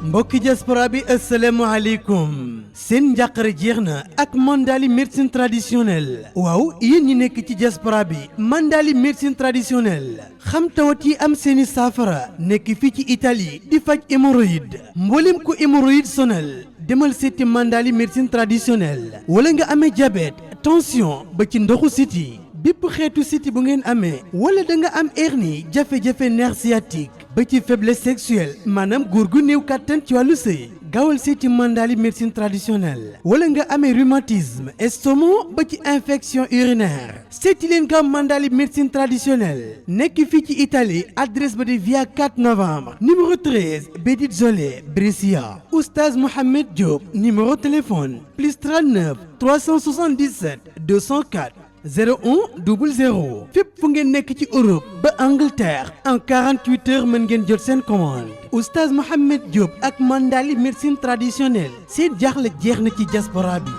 mbokki diaspora bi asalaamaaleykum seen njàqare jeex na ak Mandali médecine traditionnelle waaw yéen ñi nekk ci diaspora bi Mandali médecine traditionnelle xam tawat yi am seeni saafara nekk fii ci Italie di faj hémorroïde mboolem ku hémorroïde sonal demal seeti Mandali médecine traditionnelle wala nga amee diabète tension ba ci ndoxu siti bépp xeetu siti bu ngeen amee wala da nga am hernie jafe-jafe nerf sciatique ba ci faiblesse sexuelle maanaam góor gu néew kàttan ci wàllu sëy gaawal seeti Mandali médecine traditionnelle wala nga amee rhumatisme estomac ba ci infection urinaire seeti leen gaaw Mandali médecine traditionnelle nekk fii ci Italie adresse ba di via 4 novembre numéro 13 Bédit Zolé Brescia Oustaz Mohamed Diop numéro téléphone plus 39 377 204 01 00 fépp fu ngeen nekk ci Europe ba Angleterre en 48 heures mën ngeen jot seen commande Oustaz Mohamed Diop ak Mandali médecine traditionnelle seen jaaxle jeex na ci diaspora bi.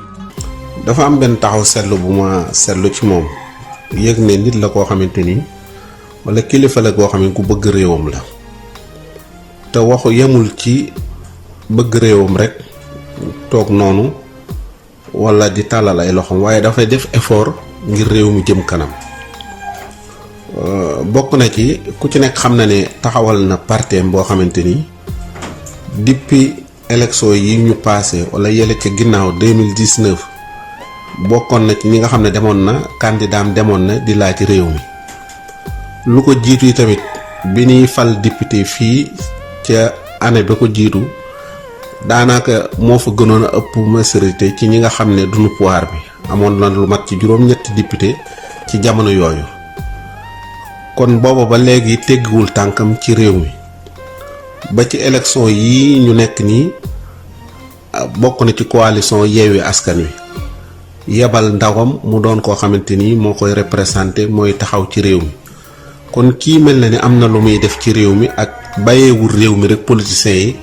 dafa am benn taxaw seetlu bu ma seetlu ci moom yëg ne nit la koo xamante ni wala kilifa la koo xam ne ku bëgg réewam la te waxu yemul ci bëgg réewam rek toog noonu wala di tàllal ay loxoom waaye dafay def effort. ngir réew mi jëm kanam bokk na ci ku ci nekk xam na ne taxawal na parteem boo xamante ni depuis élection yi ñu passé wala yële ca ginnaaw 2019 bokkoon na ci ñi nga xam ne demoon na candidat demoon na di laaj réew mi lu ko jiitu yi tamit bi ñuy fal député fii ca année ba ko jiitu daanaka moo fa gënoon a ëpp majorité ci ñi nga xam ne duñu pouvoir bi amoon na lu mat ci juróom-ñetti député ci jamono yooyu kon booba ba léegi teggiwul tànkam ci réew mi ba ci élection yi ñu nekk nii bokk na ci coalition Yewwi Askan Wi yebal ndawam mu doon koo xamante ni moo koy représenté mooy taxaw ci réew mi kon kii mel na ni am na lu muy def ci réew mi ak bàyyeewul réew mi rek politiciens yi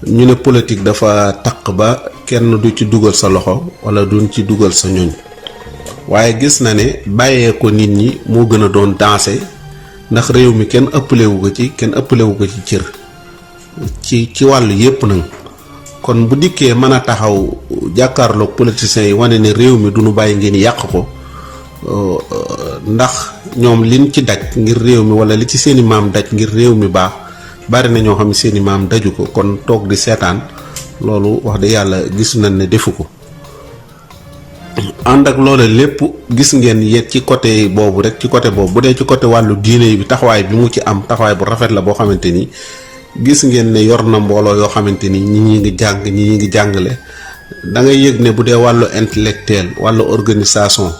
ñu ne politique dafa taq ba kenn du ci dugal sa loxo wala duñ ci dugal sa ñoñ waaye gis na ne bàyyee ko nit ñi moo gën a doon dansé ndax réew mi kenn ëppalewu ko ci cër ci wàllu yépp nag kon bu dikkee mën a taxaw jàkkaarloog politiciens yi wane ne réew mi duñu bàyyi ngeen yàq ko ndax ñoom liñ ci daj ngir réew mi wala li ci seeni maam daj ngir réew mi baax bari na ñoo xam ne seeni maam daju ko kon toog di seetaan loolu wax dëgg yàlla gis nañ ne defu ko ànd ak loolu lépp gis ngeen yet ci côté boobu rek ci côté boobu bu dee ci côté wàllu diine bi taxawaay bi mu ci am taxawaay bu rafet la boo xamante ni gis ngeen ne yor na mbooloo yoo xamante ni ñi ngi jàng ñi ngi jàngale da ngay yëg ne bu dee wàllu intellectuel wàllu organisation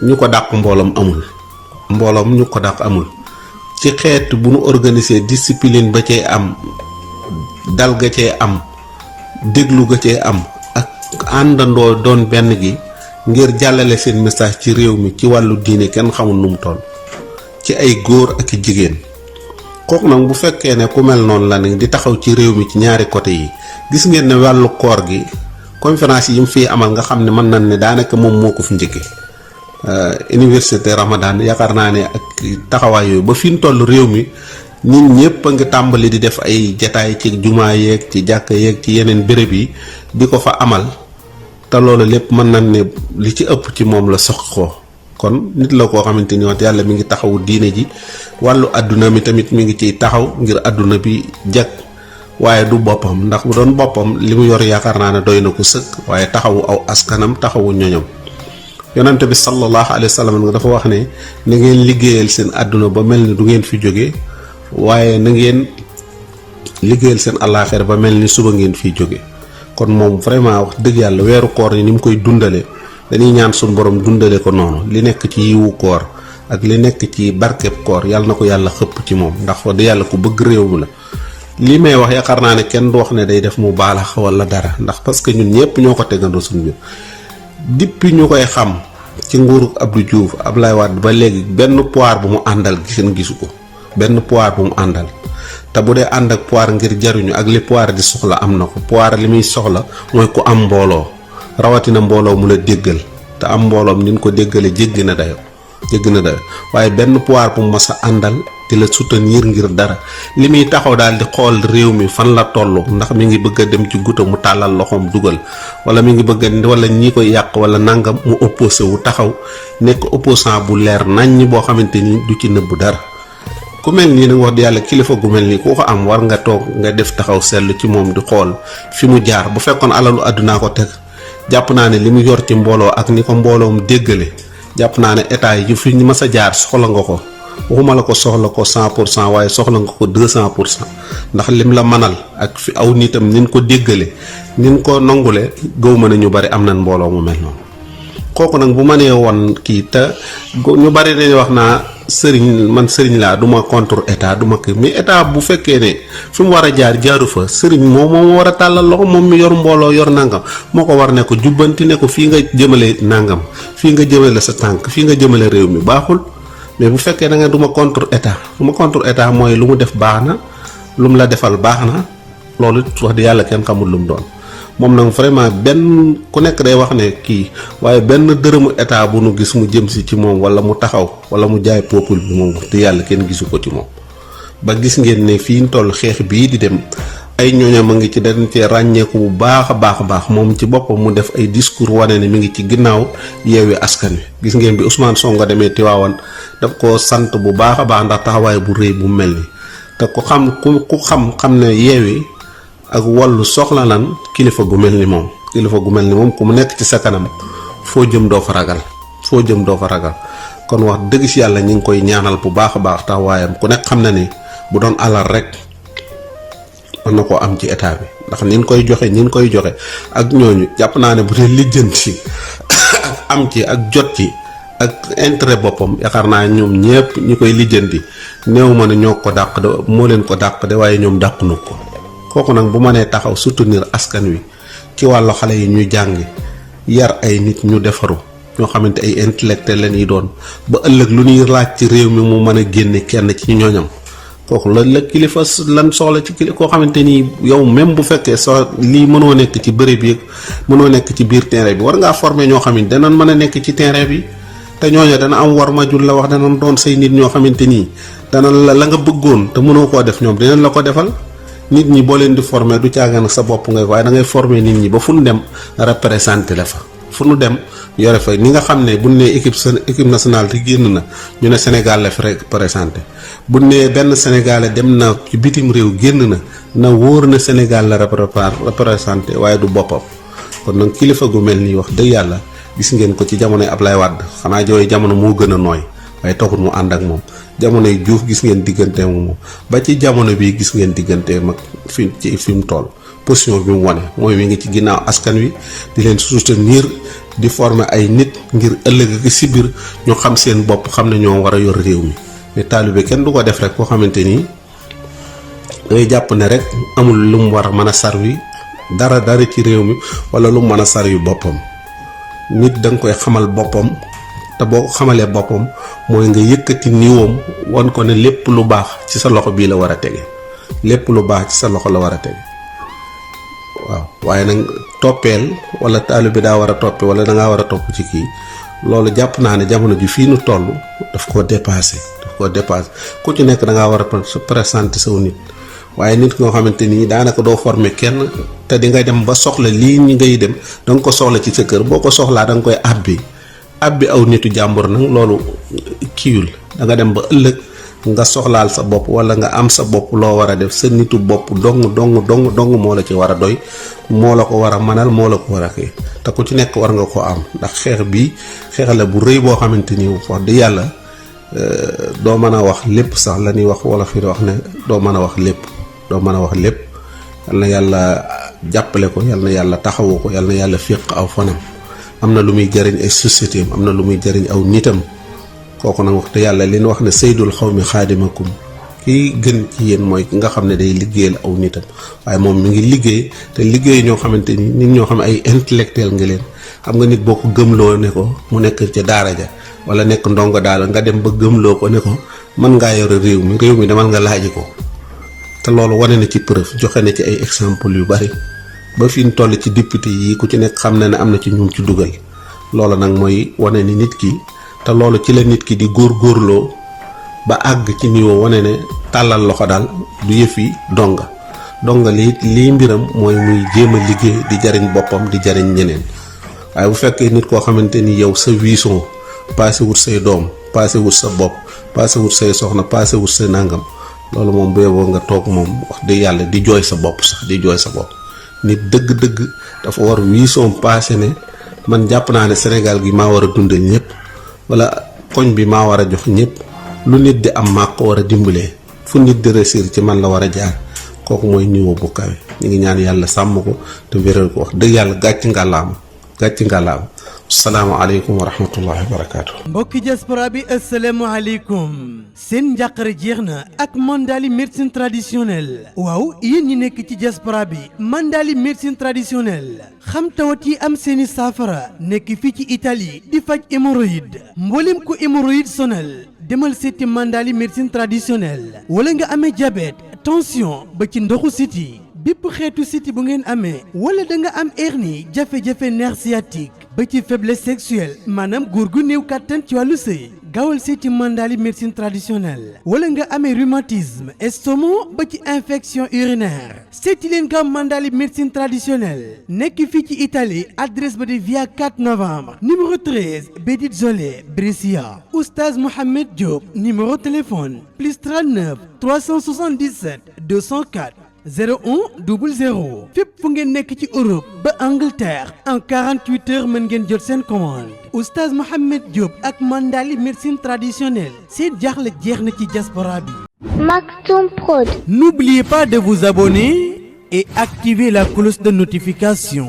ñu ko dàq mbooloom ñu ko dàq amul ci xeet bu nu organiser discipline ba cee am dal ga cee am déglu ga cee am ak àndandoo doon benn gi ngir jàllale seen message ci réew mi ci wàllu diine kenn xamul nu mu toll ci ay góor ak i jigéen kooku nag bu fekkee ne ku mel noonu la nag di taxaw ci réew mi ci ñaari côté yi gis ngeen ne wàllu koor gi conférence yi mu fii amal nga xam ne mën nañ ne daanaka moom moo ko fi njëkkee université Ramadan yaakaar naa ne ak taxawaay yooyu ba fi ñu toll réew mi nit ñëpp a ngi tàmbali di def ay jataay ci jumaa yeeg ci jàkka yeeg ci yeneen béréb yi di ko fa amal te loolu lépp mën nañ ne li ci ëpp ci moom la sox ko kon nit la koo xamante ni wax yàlla mi ngi taxawu diine ji wàllu àdduna mi tamit mi ngi ciy taxaw ngir àdduna bi jag waaye du boppam ndax bu doon boppam li mu yor yaakaar naa ne doy na ko sëkk waaye taxawu aw askanam taxawu ñoñam yonante bi sallallahu alayhi wa sallam nga dafa wax ne na ngeen liggéeyal seen àdduna ba mel ni du ngeen fi jóge waaye na ngeen liggéeyal seen àllaaxira ba mel ni suba ngeen fiy jóge kon moom vraiment wax dëgg yàlla weeru koor ni mu koy dundale dañuy ñaan suñu borom dundale ko noonu li nekk ci yiwu koor ak li nekk ci barkeb koor yàlla na ko yàlla xëpp ci moom ndax wax dëgg yàlla ku bëgg réew mi la li may wax yaakaar naa ne kenn du wax ne day def mu baalax wala dara ndax parce que ñun ñëpp ñoo ko tegandoo suñu biir depuis ñu koy xam ci nguuru Abdou Diouf Abdoulaye Wade ba léegi benn pouvoir bu mu àndal kenn gisu ko benn pouvoir bu mu àndal te bu dee ànd ak pouvoir ngir jariñu ak li pouvoir di soxla am na ko pouvoir li muy soxla mooy ku am mbooloo rawatina mbooloo mu la déggal te am mbooloom ni ñu ko déggale jéggi na dayo waaye benn pouvoir bu mu mas a àndal di la soutenir ngir dara li muy taxaw daal di xool réew mi fan la toll ndax mi ngi bëgg a dem ci guta mu tàllal loxoom dugal wala mi ngi bëgg wala ñi koy yàq wala nangam mu opposé wu taxaw nekk opposant bu leer naññ boo xamante ni du ci nëbbu dara. ku mel nii nag wax di yàlla kilifa gu mel nii ku ko am war nga toog nga def taxaw seetlu ci moom di xool fi mu jaar bu fekkoon alalu àddunaa ko teg jàpp naa ne li mu yor ci mbooloo ak ni ko mbooloom déggale jàpp naa ne état yi fi ñu mës a jaar soxla nga ko waxuma la ko soxla ko 100% waaye soxla nga ko 200% ndax lim la manal ak fi aw nitam nin ko déggale nin ko nangule gëw ma ne ñu bari am nañ mbooloo mu mel noonu kooku nag bu mënee woon kii te ñu bari dañuy wax naa sëriñ laa duma contre état duma kii mais état bu fekkee ne fi mu war a jaar jaaru fa sëriñ moom war a tàllal loxo moom mi yor mbooloo yor nangam moo ko war ne ko jubbanti ne ko fii nga jëmale nangam fii nga jëmale sa tànk fii nga jëmale réew mi baaxul mais bu fekkee da nga duma contre état mooy lu mu def baax na lu mu la defal baax na loolu wax di yàlla kenn xamul lu mu doon moom nag vraiment benn ku nekk day wax ne kii waaye benn dërëmu état bu nu gis mu jëm si ci moom wala mu taxaw wala mu jaay peuple bi moom te yàlla kenn gisu ko ci moom ba gis ngeen ne fii ñu toll xeex bii di dem ay ñooñam a ngi ci dañ cee ràññeeku bu baax a baax moom ci boppam mu def ay discours wane ne mi ngi ci ginnaaw Yewwi Askan Wi gis ngeen bi Ousmane Sonko demee Tiwaawan daf ko sant bu baax a baax ndax taxawaay bu rëy bu mel ni te ku xam ne Yewwi ak Wallu soxla lan kilifa gu mel ni moom ku mu nekk ci sa kanam foo jëm doo fa ragal kon wax dëgg si yàlla ñu ngi koy ñaanal bu baax a baax taxawaayam ku nekk xam na ni bu doon alal rek mën na koo am ci état bi ndax nin koy joxe ak ñooñu jàpp naa ne bu dee lijjanti ak am ci ak jot ci ak intérêt boppam yaakaar naa ñoom ñëpp ñi koy lijjanti néew ma ne ñoo ko dàq de moo leen ko dàq de waaye ñoom dàq nu ko kooku nag bu ma nee taxaw soutenir askan wi ci wàllu xale yi ñu jàngi yar ay nit ñu defaru ñoo xamante ay intellectuel la ñuy doon ba ëllëg lu ñuy laaj ci réew mi mu mën a génne kenn ci ñooñam kooku la kilifa lan soxla ci kilifa koo xamante ni yow même bu fekkee lii mënoo nekk ci bërëb yi mënoo nekk ci biir terrain bi war ngaa former ñoo xam ne danañ mën a nekk ci terrain bi te ñooñu dana am war ma jul la wax danañ doon say nit ñoo xamante ni dana la nga bëggoon te mënoo koo def ñoom dinañ la ko defal. nit ñi boo leen di former du caagaan sa bopp ngay waaye da ngay former nit ñi ba fu nu dem représenté la fa fu nu dem yore fa ni nga xam ne bu ne équipe nationale te génn na ñu ne Sénégal la fi représenté bu ne benn Sénégalais dem na ci bitim réew génn na wóor na Sénégal la représenté waaye du boppam kon nag kilifa gu mel nii wax dëgg yàlla gis ngeen ko ci jamonoy Ablaye Wade xanaa jooy jamono moo gën a nooy waaye taxul mu ànd ak moom jamonoy Diouf gis ngeen diggante moom ba ci jamono bii gis ngeen diggante mag fi mu toll position bi mu wane mooy mi ngi ci ginnaaw askan wi di leen soutenir di former ay nit ngir ëllëg ak si biir ñu xam seen bopp xam ne ñoo war a yor réew mi mais taalibe kenn du ko def rek koo xamante ni dangay jàpp ne rek amul lu mu war a mën a sarwi dara ci réew mi wala lu mu mën a sarwi boppam nit da nga koy xamal boppam. te boo ko xamalee boppam mooy nga yëkkati niwoom wan ko ne lépp lu baax ci sa loxo bii la war a tege lépp lu baax ci sa loxo la war a tege waaw waaye nag toppeel wala taalibe bi daa war a toppe wala dangaa war a topp ci kii loolu jàpp naa ne jamono ji fii nu toll daf koo dépassé ku ci nekk dangaa war a présenter saw nit waaye nit nga xamante ni daanaka doo former kenn te di nga dem ba soxla lii ñi ngay dem da nga ko soxla ci sa kër boo ko soxlaa da nga koy abbi aw nitu jàmbur nag loolu kiiwul da nga dem ba ëllëg nga soxlaal sa bopp wala nga am sa bopp loo war a def sa nitu bopp dong moo la ci war a doy moo la ko war a mënal moo la ko war a kii te ku ci nekk war nga ko am ndax xeex la bu rëy boo xamante ni wax di yàlla doo mën a wax lépp sax la ñuy wax wala fi wax ne doo mën a wax lépp yal na yàlla jàppale ko yal na yàlla taxawu ko yal na yàlla féq aw fanam am na lu muy jëriñ ay société am na lu muy jëriñ aw nitam kooku nag wax te yàlla li ñu wax ne saydul xawmi xaadimakum kii gën ci yéen mooy ki nga xam ne day liggéeyal aw nitam waaye moom mi ngi liggéey te liggéey ñoo xamante ni nit ñoo xam ne ay intellectuel nga leen xam nga nit boo ko gëmloo ne ko mu nekk ca daara ja wala nekk ndongo daal nga dem ba gëmloo ko ne ko mën ngaa yore réew mi demal nga laaji ko te loolu wane na ci preuve joxe na ci ay exemple yu bari ba fi ñu toll ci député yi ku ci nekk xam na ne am na ci ñum ci dugal loolu nag mooy wane ni nit ki te loolu ci la nit ki di góorgóorloo ba àgg ci niveau wane ne tàllal loxo daal du yëfi donga lii mbiram mooy muy jéem a liggéey di jariñ boppam di jariñ ñeneen. waaye bu fekkee nit koo xamante ni yow sa vision passé wut say doom passé wut sa bopp passé wut say soxna passé wut say nangam loolu moom beeboo nga toog moom wax dëgg yàlla di jooy sa bopp sax di jooy sa bopp. nit dëgg-dëgg dafa war vision passé ne man jàpp naa ne Sénégal gi maa war a dundal ñëpp wala koñ bi maa war a jox ñëpp lu nit di am maa ko war a dimbalee fu nit di réussir ci man la war a jaar kooku mooy niveau bu kawe. ñu ngi ñaan yàlla sàmm ko te wéral ko wax dëgg yàlla gàcc ngàllaam asalaamaaleykum wa rahmatullahi wa barakaatu. mbokki diaspora bi asalaamaaleykum seen njàqare jeex na ak Mandali médecine traditionnelle waaw yéen ñi nekk ci diaspora bi Mandali médecine traditionnelle xam tawat yi am seeni saafara nekk fii ci Italie di faj hémorroïde mboolem ku hémorroïde sonal demal seeti Mandali médecine traditionnelle wala nga amee diabète tension ba ci ndoxu siti bépp xeetu siti bu ngeen amee wala da nga am hernie jafe-jafe nerf sciatique ba ci faiblesse sexuelle maanaam góor gu néew kàttan ci wàllu sëy gaawal seeti Mandali médecine traditionnelle wala nga amee rhumatisme estomac ba ci infection urinaire seeti leen gaaw Mandali médecine traditionnelle nekk fii ci Italie adresse ba de via 4 novembre numéro 13 Bédit Zolé Brescia Oustaz Mohamed Diop numéro téléphone +39 377 204 0100 fépp fu ngeen nekk ci Europe ba Angleterre en 48 heures mën ngeen jot seen commande Oustaz Mohamed Diop ak Mandali médecine traditionnelle seen jaaxle jeex na ci diaspora bi. Maktoum Prod. N'oubliez pas de vous abonner et activer la cloche de notification.